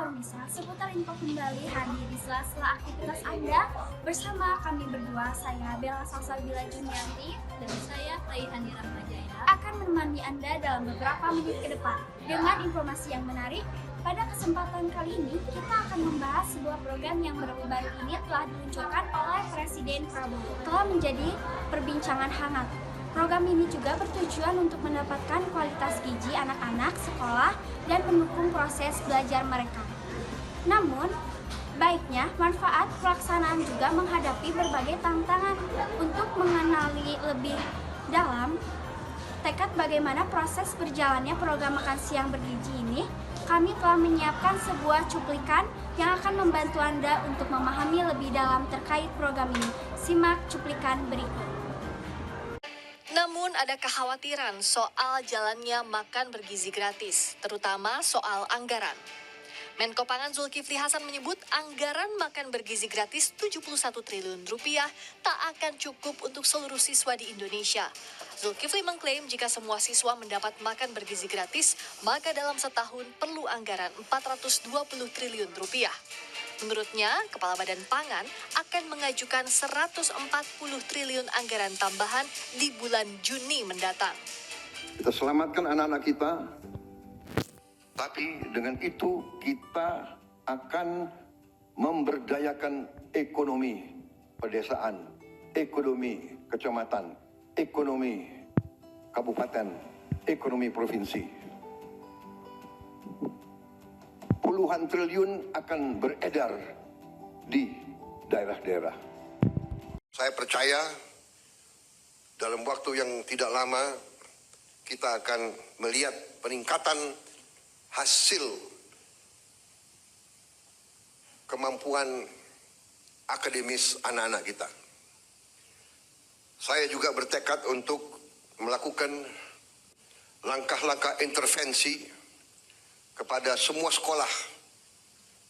Permisa, seputar info kembali hadir di sela-sela aktivitas Anda bersama kami berdua, saya Bella Salsabila Junianti dan saya Raihani Rahmajaina akan menemani Anda dalam beberapa menit ke depan dengan informasi yang menarik. Pada kesempatan kali ini, kita akan membahas sebuah program yang baru-baru ini telah diluncurkan oleh Presiden Prabowo. Telah menjadi perbincangan hangat. Program ini juga bertujuan untuk mendapatkan kualitas gizi anak-anak sekolah dan mendukung proses belajar mereka. Namun, baiknya manfaat pelaksanaan juga menghadapi berbagai tantangan. Untuk mengenali lebih dalam tekad bagaimana proses berjalannya program makan siang bergizi ini, kami telah menyiapkan sebuah cuplikan yang akan membantu Anda untuk memahami lebih dalam terkait program ini. Simak cuplikan berikut. Namun ada kekhawatiran soal jalannya makan bergizi gratis, terutama soal anggaran. Menko Pangan Zulkifli Hasan menyebut anggaran makan bergizi gratis 71 triliun rupiah tak akan cukup untuk seluruh siswa di Indonesia. Zulkifli mengklaim jika semua siswa mendapat makan bergizi gratis, maka dalam setahun perlu anggaran 420 triliun rupiah. Menurutnya, Kepala Badan Pangan akan mengajukan 140 triliun anggaran tambahan di bulan Juni mendatang. Kita selamatkan anak-anak kita, tapi dengan itu kita akan memberdayakan ekonomi pedesaan, ekonomi kecamatan, ekonomi kabupaten, ekonomi provinsi. Puluhan triliun akan beredar di daerah-daerah. Saya percaya dalam waktu yang tidak lama kita akan melihat peningkatan hasil kemampuan akademis anak-anak kita. Saya juga bertekad untuk melakukan langkah-langkah intervensi kepada semua sekolah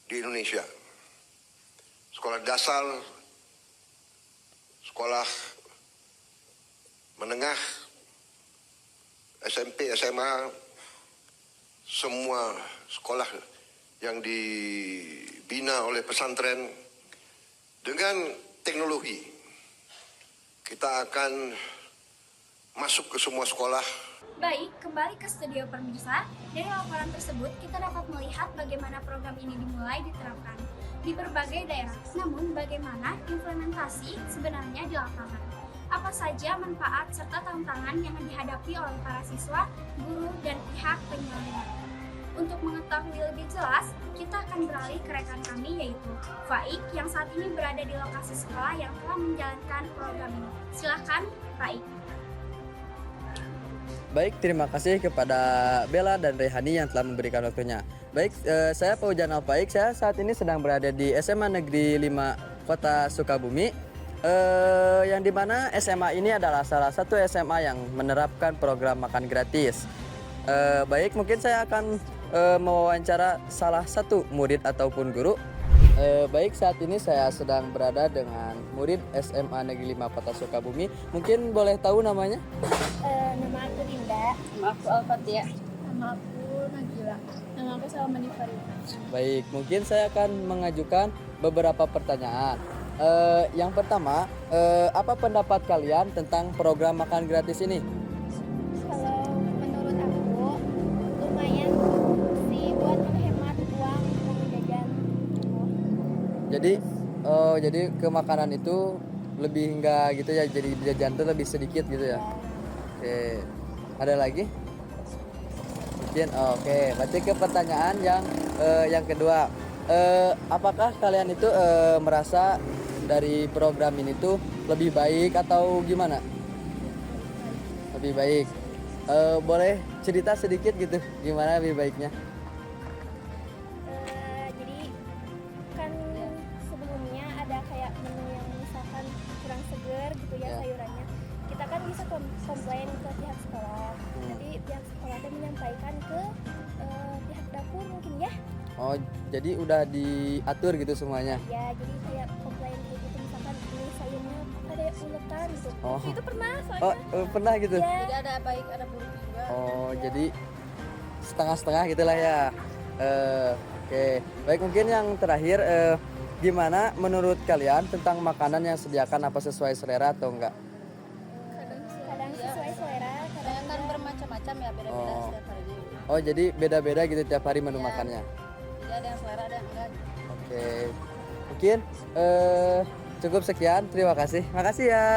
di Indonesia. Sekolah dasar, sekolah menengah, SMP, SMA, semua sekolah yang dibina oleh pesantren dengan teknologi. Kita akan masuk ke semua sekolah. Baik, kembali ke studio pemirsa. Dari laporan tersebut, kita dapat melihat bagaimana program ini dimulai diterapkan di berbagai daerah. Namun, bagaimana implementasi sebenarnya di lapangan? Apa saja manfaat serta tantangan yang dihadapi oleh para siswa, guru, dan pihak penyelenggara? Untuk mengetahui lebih jelas, kita akan beralih ke rekan kami yaitu Faik yang saat ini berada di lokasi sekolah yang telah menjalankan program ini. Silakan, Faik. Baik, terima kasih kepada Bella dan Rehani yang telah memberikan waktunya. Baik, saya Paujan Alfaik, saya saat ini sedang berada di SMA Negeri 5 Kota Sukabumi. Yang dimana SMA ini adalah salah satu SMA yang menerapkan program makan gratis. Baik, mungkin saya akan mewawancara salah satu murid ataupun guru. Baik, saat ini saya sedang berada dengan murid SMA Negeri 5 Kota Sukabumi. Mungkin boleh tahu namanya? Nama aku Dinda. Nama aku Al-Fatia. Nama aku Nagila. Nama aku Salmani Farida. Baik, mungkin saya akan mengajukan beberapa pertanyaan. Yang pertama, apa pendapat kalian tentang program makan gratis ini? Kalau menurut aku lumayan sih buat menghemat uang jajan. Jadi ke makanan itu lebih enggak gitu ya, jadi jajan tuh lebih sedikit gitu ya. Oke, ada lagi? Mungkin oke. Berarti ke pertanyaan yang kedua, apakah kalian itu merasa dari program ini tuh lebih baik atau gimana? Lebih baik. Boleh cerita sedikit gitu, gimana lebih baiknya? Jadi kan sebelumnya ada kayak menu yang misalkan kurang seger gitu ya, sayurannya. Kita kan bisa komplain ke pihak sekolah. Nanti pihak sekolah ada menyampaikan ke pihak dapur mungkin ya. Oh, jadi udah diatur gitu semuanya? Ya, jadi kayak komplain gitu misalkan ini sayurnya ada uletan gitu. Oh. Itu pernah soalnya. Oh, pernah gitu? Ya. Jadi ada baik, ada buruk juga. Oh, jadi setengah-setengah gitulah ya. Oke, baik mungkin yang terakhir gimana menurut kalian tentang makanan yang sediakan apa sesuai selera atau enggak? Kadang sesuai selera, kadang Kan bermacam-macam ya, beda-beda Oh. setiap hari. Oh, jadi beda-beda gitu tiap hari menu makannya. Jadi ada yang selera, ada yang enggak. Oke. Mungkin cukup sekian. Terima kasih. Makasih ya.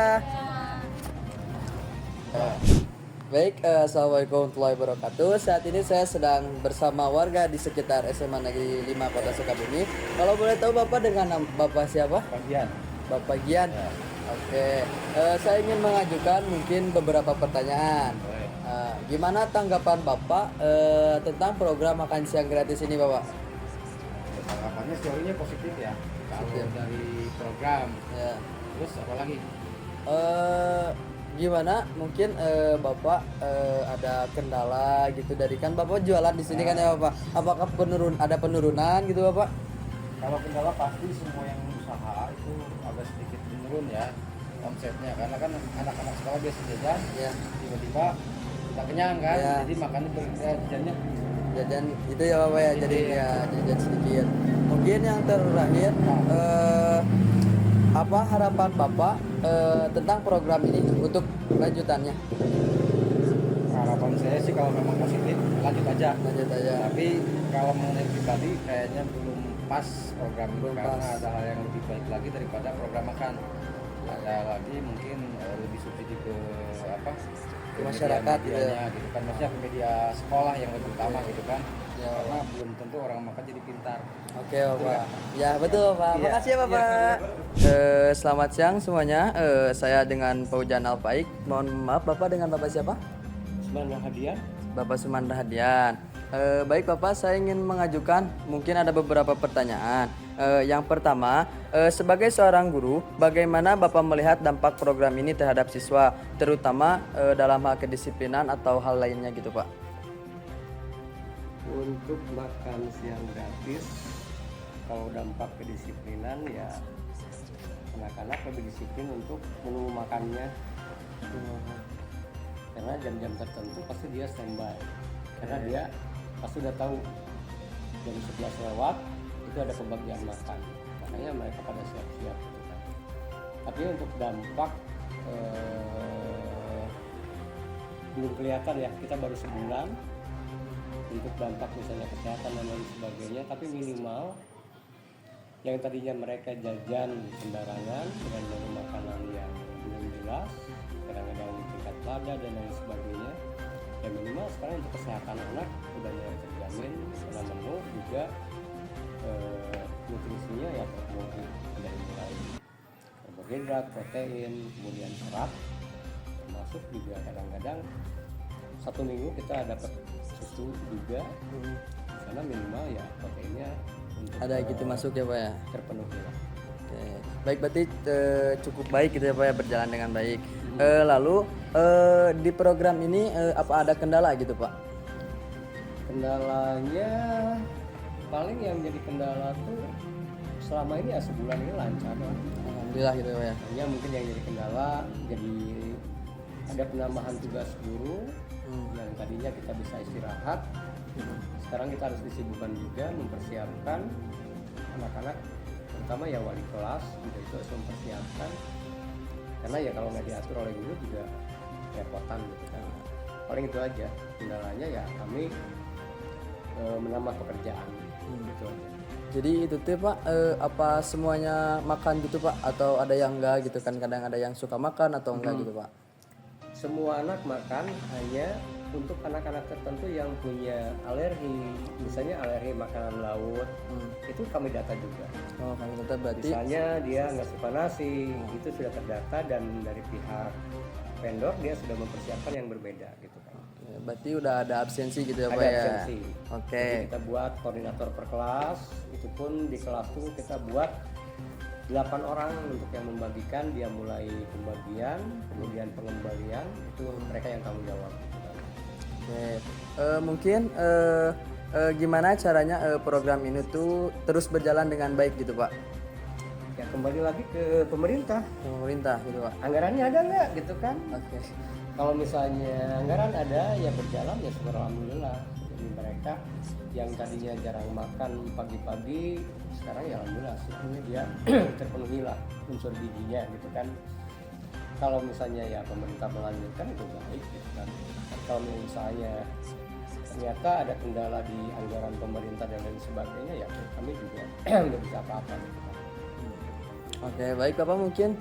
Baik, assalamualaikum warahmatullahi wabarakatuh. Saat ini saya sedang bersama warga di sekitar SMA Negeri 5 Kota Sukabumi. Kalau boleh tahu Bapak dengan Bapak siapa? Bagian. Bapak Gian. Oke, saya ingin mengajukan mungkin beberapa pertanyaan. Gimana tanggapan Bapak tentang program makan siang gratis ini, Bapak? Tanggapannya sejauh ini positif ya. Kalau Positif. dari program, Ya. terus apa lagi? Gimana? Mungkin Bapak ada kendala gitu dari kan Bapak jualan di sini kan ya Bapak? Apakah ada penurunan gitu Bapak? Kalau kendala pasti semua yang usaha itu agak sedikit menurun ya omsetnya, karena kan anak-anak sekolah biasa jajan, Ya. tiba-tiba kita kenyang kan, Ya. jadi makannya jajannya Jajan itu ya Bapak ya, jadi ya jajan sedikit. Mungkin yang terakhir apa harapan Bapak tentang program ini untuk lanjutannya? harapan saya sih kalau memang positif lanjut aja. Lanjut aja. Tapi kalau mengenai pribadi kayaknya belum pas program itu, Belum karena pas. ada hal yang lebih baik lagi daripada program makan. Ada lagi mungkin lebih subsidi ke apa? Ke masyarakat gitu ya. medianya, gitu kan, maksudnya ke media sekolah yang lebih utama gitu kan. Ya. Karena belum tentu orang makan jadi pintar. Oke Bapak. Ya betul Pak. Iya. Makasih ya Bapak. Selamat siang semuanya. Saya dengan Pak Ujan Alpaik. Mohon maaf Bapak, dengan Bapak siapa? Sebenarnya hadiah. Bapak Sumandra Hadian. Baik Bapak, saya ingin mengajukan mungkin ada beberapa pertanyaan. Yang pertama, sebagai seorang guru, bagaimana Bapak melihat dampak program ini terhadap siswa, terutama dalam hal kedisiplinan atau hal lainnya gitu Pak? Untuk makan siang gratis, kalau dampak kedisiplinan ya anak-anak lebih disiplin untuk menu makannya, karena jam-jam tertentu pasti dia standby, karena dia pasti udah tahu jam 11 lewat itu ada pembagian makan, makanya mereka pada siap-siap gitu kan. Tapi untuk dampak belum kelihatan ya, kita baru sebulan. Untuk dampak misalnya kesehatan dan lain sebagainya, tapi minimal yang tadinya mereka jajan sembarangan dengan menu makanan yang belum jelas, kadang-kadang tingkat lada dan lain sebagainya, ya minimal sekarang untuk kesehatan anak udah mulai terjamin, karena menu juga nutrisinya ya terpenuhi dari mulai karbohidrat, protein, kemudian serat, termasuk juga kadang-kadang satu minggu kita dapat susu juga, karena minimal ya proteinnya untuk Ada gitu masuk ya Pak ya? terpenuhi lah. Oke. Baik, berarti cukup baik gitu ya Pak ya, berjalan dengan baik. Lalu di program ini apa ada kendala gitu Pak? Kendalanya paling yang jadi kendala tuh selama ini ya sebulan ini lancar lah. Alhamdulillah gitu ya Pak ya. Hanya mungkin yang jadi kendala jadi ada penambahan tugas guru yang tadinya kita bisa istirahat, sekarang kita harus disibukkan juga mempersiapkan anak-anak, terutama ya wali kelas juga itu harus mempersiapkan, karena ya kalau nggak diatur oleh guru juga repotan gitu kan. Paling itu aja kendalanya, ya kami menambah pekerjaan gitu aja. Jadi itu tuh Pak, apa semuanya makan gitu Pak? Atau ada yang enggak gitu kan? Kadang ada yang suka makan atau enggak gitu Pak? Semua anak makan, hanya untuk anak-anak tertentu yang punya alergi, misalnya alergi makanan laut, itu kami data juga. Oh, kalau kita berarti Misalnya dia nggak suka nasi, itu sudah terdata, dan dari pihak vendor dia sudah mempersiapkan yang berbeda gitu kan. berarti udah ada absensi gitu ya Pak Ada ya? absensi. Oke. Jadi kita buat koordinator per kelas, itu pun di kelas tuh kita buat 8 orang untuk yang membagikan, dia mulai pembagian, kemudian pengembalian, itu mereka yang tanggung jawab. Oke. Mungkin gimana caranya program ini tuh terus berjalan dengan baik gitu Pak? Ya kembali lagi ke pemerintah, Pemerintah gitu Pak? anggarannya ada nggak gitu kan? Oke. Kalau misalnya anggaran ada, ya berjalan, ya syukur alhamdulillah. bagi mereka yang tadinya jarang makan pagi-pagi, sekarang ya alhamdulillah sebenarnya dia terpenuhi lah unsur gizinya gitu kan. Kalau misalnya ya pemerintah melanjutkan itu baik gitu kan. Kalau misalnya ternyata ada kendala di anggaran pemerintah dan lain sebagainya, ya kami juga nggak bisa apa-apa gitu kan. Oke, baik Bapak, mungkin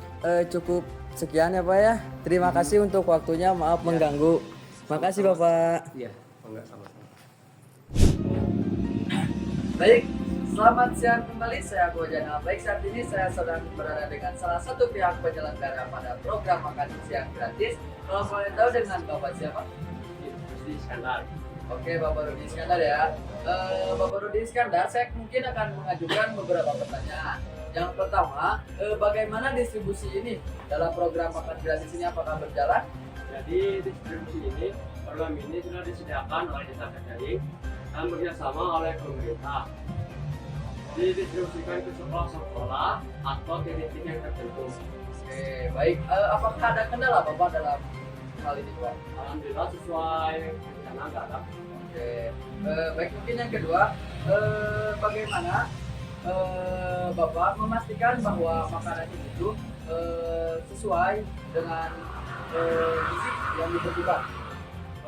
cukup sekian ya Pak ya. Terima kasih untuk waktunya, maaf mengganggu. Makasih Bapak. Iya, enggak sama-sama. Baik, selamat siang kembali. Saya Bojan. Baik, saat ini saya sedang berada dengan salah satu pihak penyelenggara pada program makan siang gratis. Kalau boleh tahu dengan Bapak siapa? Rudi Iskandar. Oke, Bapak Rudi Iskandar ya. Bapak Rudi Iskandar, saya mungkin akan mengajukan beberapa pertanyaan. Yang pertama, bagaimana distribusi ini dalam program makan gratis ini, apakah berjalan? Jadi distribusi ini, program ini sudah disediakan oleh Desa Catering dan bekerjasama oleh pemerintah. Didistribusikan ke sekolah-sekolah atau titik-titik yang tertentu. Oke, baik. Apakah ada kendala Bapak dalam hal ini Pak? Alhamdulillah sesuai rencana nggak ada. Oke, baik, mungkin yang kedua, bagaimana Bapak memastikan bahwa makanan itu sesuai dengan gizi yang dibutuhkan?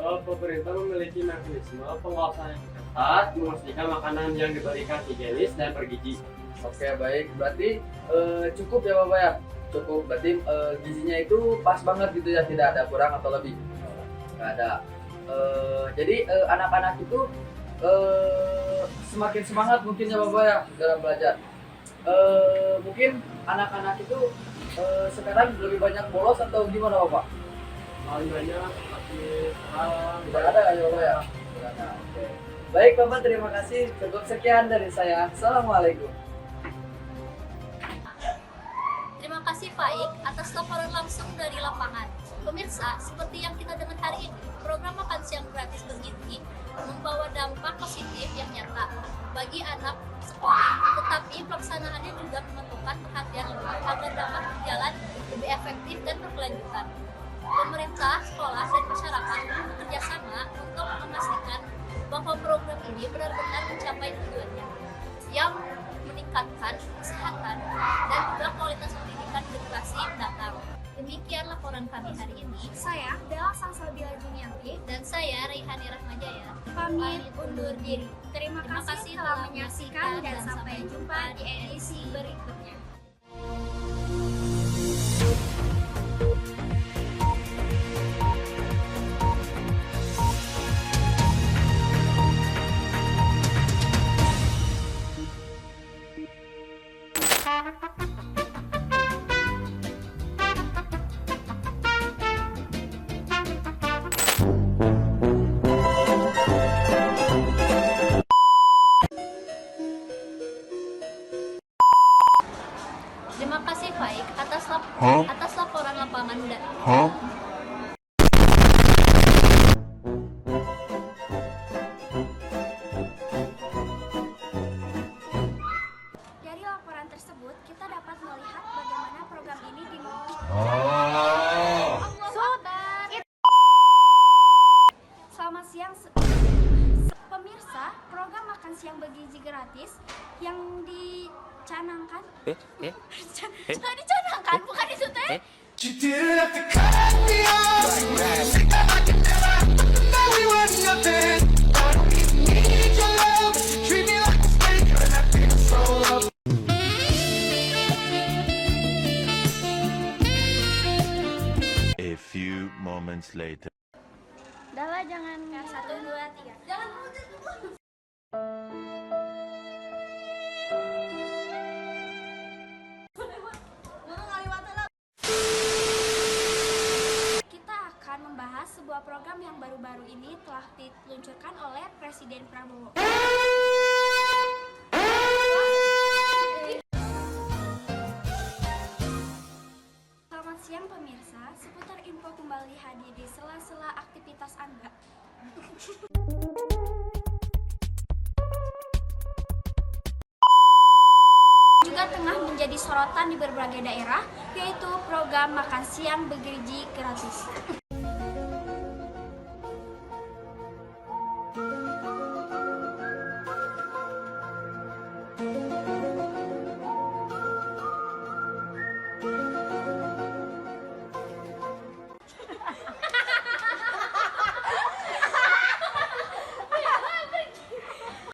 Pemerintah memiliki mekanisme pengawasan yang ketat, memastikan makanan yang diberikan higienis dan bergizi. Oke, baik, berarti cukup ya Bapak ya? Cukup, berarti gizinya itu pas banget gitu ya, tidak ada kurang atau lebih? Nggak ada. Jadi anak-anak itu semakin semangat mungkin ya Bapak ya dalam belajar. Mungkin anak-anak itu sekarang lebih banyak bolos atau gimana Bapak? Paling banyak tapi sekarang Tidak ada ya Bapak ya? Tidak ada. Oke. Baik Bapak, terima kasih. Cukup sekian dari saya. Assalamualaikum. Terima kasih Faik atas laporan langsung dari lapangan. Pemirsa, seperti yang kita dengar hari ini, program makan siang gratis bergizi membawa dampak positif yang nyata bagi anak sekolah, tetapi pelaksanaannya juga memerlukan perhatian lebih agar dapat berjalan lebih efektif dan berkelanjutan. Pemerintah, sekolah, dan masyarakat bekerja sama untuk memastikan bahwa program ini benar-benar mencapai tujuannya, yang meningkatkan kesehatan dan juga kualitas pendidikan generasi mendatang. Demikian laporan kami hari ini. Saya Bella Salsabila Junianti dan saya Reihani Rahmajaya pamit undur diri. Terima kasih telah menyaksikan dan sampai jumpa di edisi berikutnya. Terima kasih Faik atas laporan lapangan dan dari laporan tersebut kita dapat melihat bagaimana program ini dimulai. Selamat siang pemirsa, program makan siang bergizi gratis yang dicanangkan jangan dicanangkan, bukan disuntik. A few moments later. Dahlah, jangan 1, 2, 3. Jangan dulu. Kita akan membahas sebuah program yang baru-baru ini telah diluncurkan oleh Presiden Prabowo. Selamat siang pemirsa, seputar info kembali hadir di sela-sela aktivitas Anda. Juga tengah menjadi sorotan di berbagai daerah, yaitu program makan siang bergizi gratis.